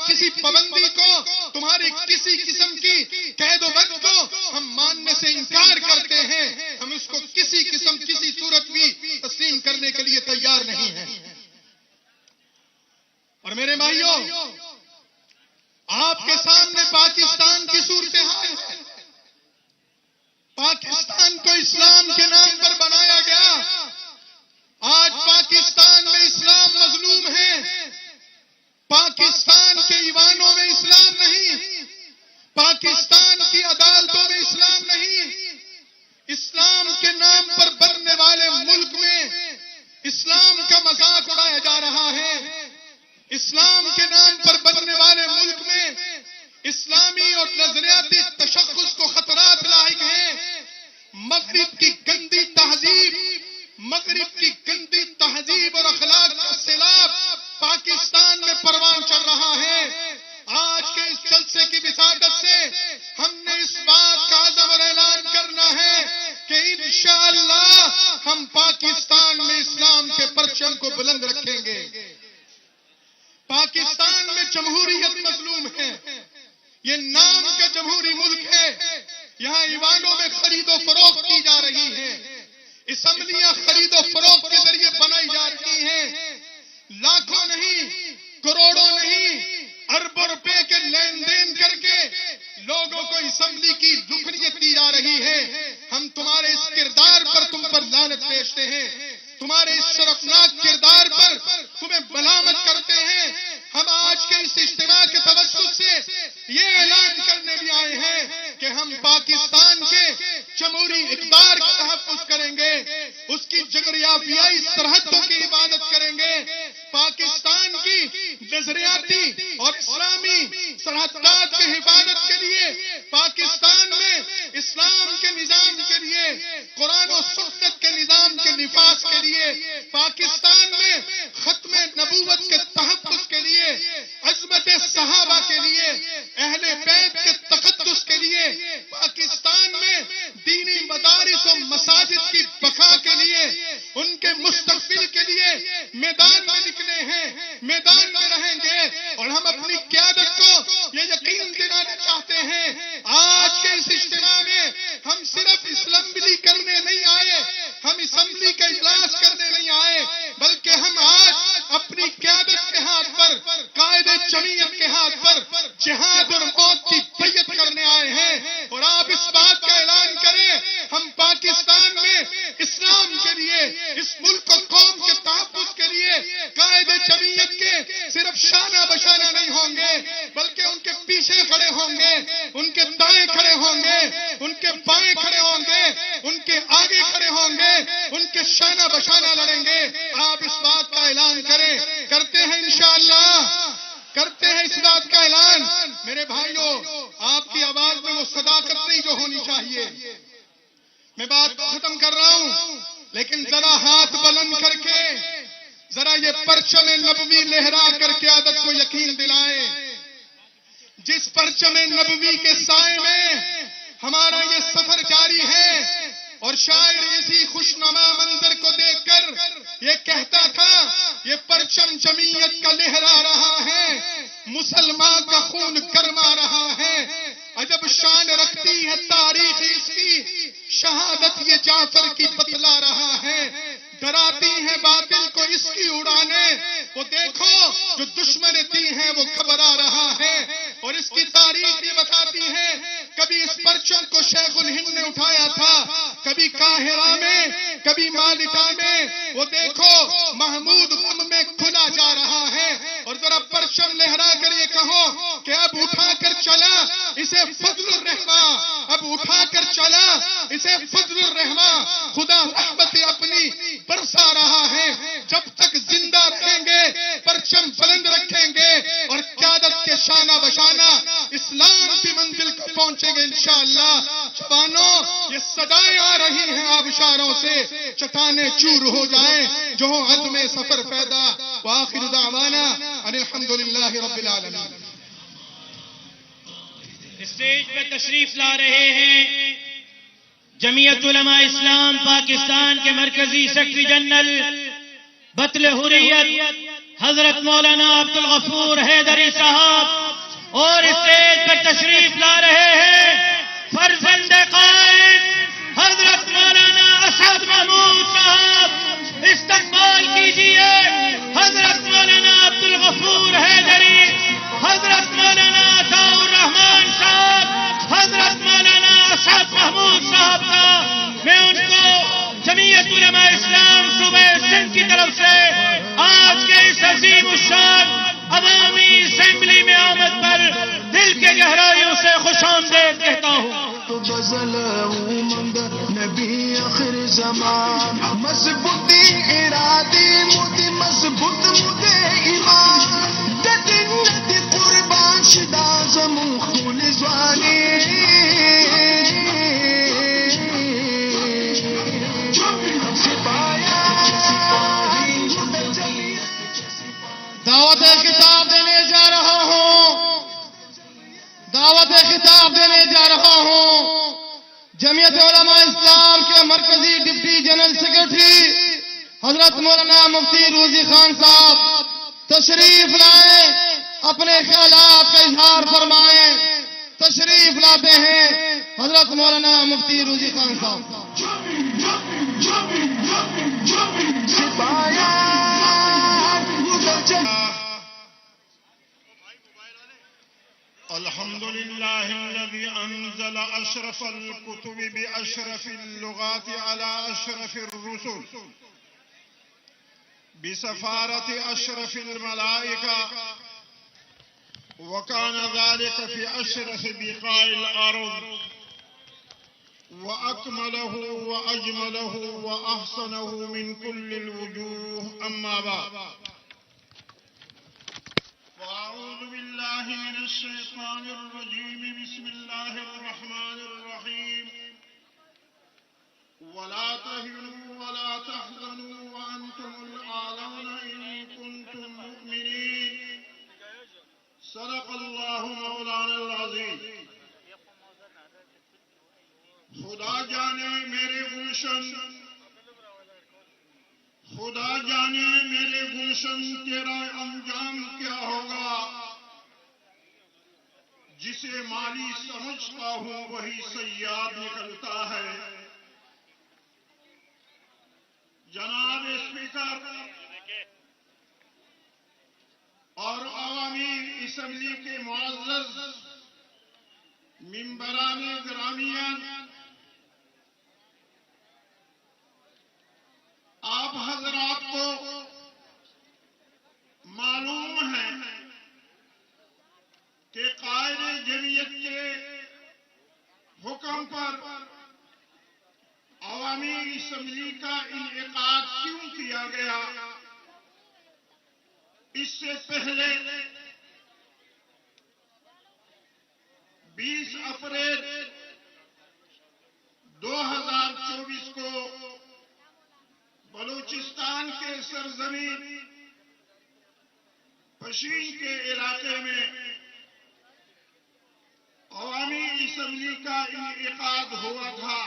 کسی پابندی کو، تمہاری کسی قسم کی قید و بند کو ہم ماننے سے انکار کرتے ہیں. ہم اس کو کسی قسم کسی صورت بھی تسلیم کرنے کے لیے تیار نہیں ہیں. اور میرے بھائیوں، آپ کے سامنے پاکستان کی صورتحال ہے. پاکستان کو اسلام کے نام پر بنایا گیا. آج پاکستان میں اسلام مظلوم ہے. پاکستان کے ایوانوں میں اسلام نہیں، پاکستان کی عدالتوں میں اسلام نہیں. اسلام کے نام پر بننے والے ملک میں اسلام کا مذاق اڑایا جا رہا ہے. اسلام کے نام پر بننے والے ملک میں اسلامی اور نظریاتی تشخص کو خطرات لاحق ہیں. مغرب کی گندی تہذیب، مغرب کی گندی تہذیب اور اخلاق کا سیلاب پاکستان میں پروان چڑھ رہا ہے. آج کے اس جلسے کی وساطت سے ہم نے اس بات کا عزم اور اعلان کرنا ہے کہ انشاءاللہ ہم پاکستان میں اسلام کے پرچم کو بلند رکھیں گے. پاکستان میں جمہوریت مظلوم ہے. یہ نام کا جمہوری ملک ہے. یہاں ایوانوں میں خرید و فروخت کی جا رہی ہے. اسمبلیاں خرید و فروخت کے ذریعے بنائی جا رہی ہیں. لاکھوں نہیں، کروڑوں نہیں، اربوں روپے کے لین دین کر کے لوگوں کو اسمبلی کی رکنیت دی جا رہی ہے. ہم تمہارے اس کردار پر تم پر لعنت بھیجتے ہیں. تمہارے اس شرفناک کردار پر تمہیں ملامت کرتے ہیں. ہم آج کے اس اجتماع کے توسط سے یہ اعلان کرنے بھی آئے ہیں کہ ہم پاکستان کے جمہوری اقدار کا تحفظ کریں گے، اس کی جغرافیائی سرحدوں کی حفاظت کریں گے. پاکستان کی نظریاتی اور اسلامی سرحدات کی حفاظت کے لیے، پاکستان میں اسلام کے نظام کے لیے، قرآن و سنت کے نظام کے نفاذ کے لیے، پاکستان میں ختم نبوت کے تحفظ کے لیے، عظمت صحابہ کے لیے، اہل بیت کے تقدس کے لیے، پاکستان میں دینی مدارس و مساجد کی بقا کے لیے، ان کے مستقبل کے لیے میدان میں نکلے ہیں، میدان میں رہیں گے. اور ہم اپنی قیادت کو یہ یقین دلانا چاہتے ہیں، آج کے اس اجتماع میں ہم صرف اسمبلی کرنے نہیں آئے، ہم اسمبلی کا اجلاس کرنے نہیں آئے، بلکہ ہم آج اپنی قیادت کے ہاتھ پر، قائد جمعیت کے ہاتھ پر جہاد اور موت کی بیعت کرنے آئے ہیں. اور آپ اس بات کا اعلان کریں، ہم پاکستان میں اسلام کے لیے، اس ملک و قوم کے تحفظ کے لیے قائد جمعیت کے صرف شانہ بشانہ نہیں ہوں گے، بلکہ ان کے پیچھے کھڑے ہوں گے، ان کے دائیں کھڑے ہوں گے، ان کے بائیں کھڑے ہوں گے، ان کے آگے کھڑے ہوں گے، ان کے شانہ بشانہ لڑیں گے. آپ اس بات کا اعلان کریں. کرتے ہیں انشاءاللہ، کرتے ہیں اس بات کا اعلان. میرے بھائیوں، آپ کی آواز میں وہ صداقت نہیں جو ہونی چاہیے. میں بات ختم کر رہا ہوں، لیکن ذرا ہاتھ بلند کر کے ذرا یہ پرچم نبوی لہرا کر قیادت کو یقین دلائیں. جس پرچم نبوی کے سائے میں ہمارا یہ سفر جاری ہے، اور شاعر اسی خوشنما منظر کو دیکھ کر یہ کہتا تھا، یہ پرچم جمعیت کا لہرا رہا ہے، مسلمان کا خون گرما رہا ہے. عجب شان رکھتی ہے تاریخ اس کی، شہادت یہ جعفر کی بتلا رہا ہے. ڈراتی ہیں باطل کو اس کی اڑانے، وہ دیکھو جو دشمن دی ہیں وہ گھبرا رہا ہے. اور اس کی تاریخ یہ بتاتی ہے، کبھی اس پرچم کو شیخ الہند نے اٹھایا تھا، کبھی قاہرہ میں، کبھی مالٹا میں. وہ دیکھو محمود غم میں کھلا جا رہا ہے. اور ذرا پرچم لہرا کر یہ کہو کہ اب اٹھا کر چلا اسے فضل الرحمن، اب اٹھا کر چلا اسے فضل الرحمن. خدا رحمت اپنی برسا رہا ہے. جب تک زندہ رہیں گے پرچم بلند رکھیں گے، اور قیادت کے شانہ بشانہ اسلام کی منزل کو پہنچیں گے انشاءاللہ. جوانوں، یہ صدائیں آ رہی ہیں آبشاروں سے، چٹانیں چور ہو جائیں جو ہوں عزم سفر پیدا. وآخر دعوانا ان الحمدللہ رب العالمین. اسٹیج پہ تشریف لا رہے ہیں جمعیت علماء اسلام پاکستان کے مرکزی سیکرٹری جنرل بطل حریت حضرت مولانا عبد الغفور حیدری صاحب اور اسٹیج پر تشریف لا رہے ہیں فرزند قائد حضرت مولانا اسد محمود صاحب، استقبال کیجیے حضرت مولانا عبد الغفور حیدری، حضرت مولانا عطاء الرحمان صاحب، حضرت مولانا اسد محمود صاحب کا میں ان کو جمعیت علماء اسلام صوبہ سندھ کی طرف سے آج کے اس عظیم الشان عوامی اسمبلی میں آمد پر دل کے گہرائیوں سے خوش آمدید کہتا ہوں۔ تو غزل امنگ نبی آخر زمان، مضبوط ارادی مودی مضبوط مودے ایمان، ددن ندی قربان شدا زمون خون زوانی، دعوت خطاب دینے جا رہا ہوں، دعوت خطاب دینے جا رہا ہوں جمعیت علماء اسلام کے مرکزی ڈپٹی جنرل سیکرٹری حضرت مولانا مفتی روزی خان صاحب تشریف لائیں، اپنے خیالات کا اظہار فرمائیں۔ تشریف لاتے ہیں حضرت مولانا مفتی روزی خان صاحب۔ الحمد لله الذي أنزل أشرف الكتب بأشرف اللغات على أشرف الرسل بسفارة أشرف الملائكة، وكان ذلك في أشرف بقاع الأرض، وأكمله وأجمله وأحسنه من كل الوجوه. أما بعد، وأعوذ بالله من الشيطان الرجيم. بسم الله الرحمن الرحيم. ولا تهنوا ولا تحزنوا وأنتم الأعلون إن كنتم مؤمنين. صدق الله مولانا العظيم. خدا جانے میرے گلشن، خدا جانے میرے گلشن تیرا انجام کیا ہوگا، جسے مالی سمجھتا ہوں وہی صیاد نکلتا ہے۔ جناب اسپیکر اور عوامی اسمبلی کے معزز ممبران گرامیان، آپ حضرات کو معلوم ہے کہ قائد جمعیت کے حکم پر عوامی اسمبلی کا انعقاد کیوں کیا گیا۔ اس سے پہلے 20 اپریل 2024 کو بلوچستان کے سرزمین پشین کے علاقے میں عوامی اسمبلی کا انعقاد ہوا تھا،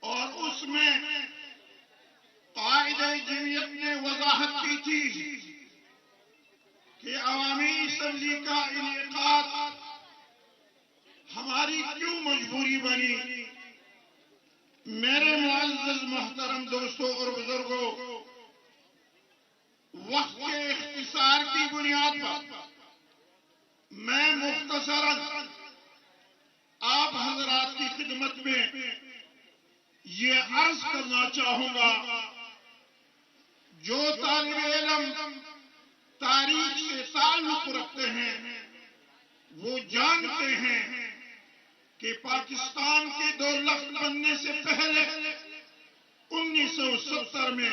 اور اس میں قائد جمعیت نے وضاحت کی تھی کہ عوامی اسمبلی کا انعقاد ہماری کیوں مجبوری بنی۔ میرے معزز محترم دوستوں اور بزرگوں، وقت کے اختصار کی بنیاد پر میں مختصراً آپ حضرات کی خدمت میں یہ عرض کرنا چاہوں گا، جو طالب علم تاریخ سے تعلق رکھتے ہیں وہ جانتے ہیں کہ پاکستان کے 2 لخت بننے سے پہلے 1970 میں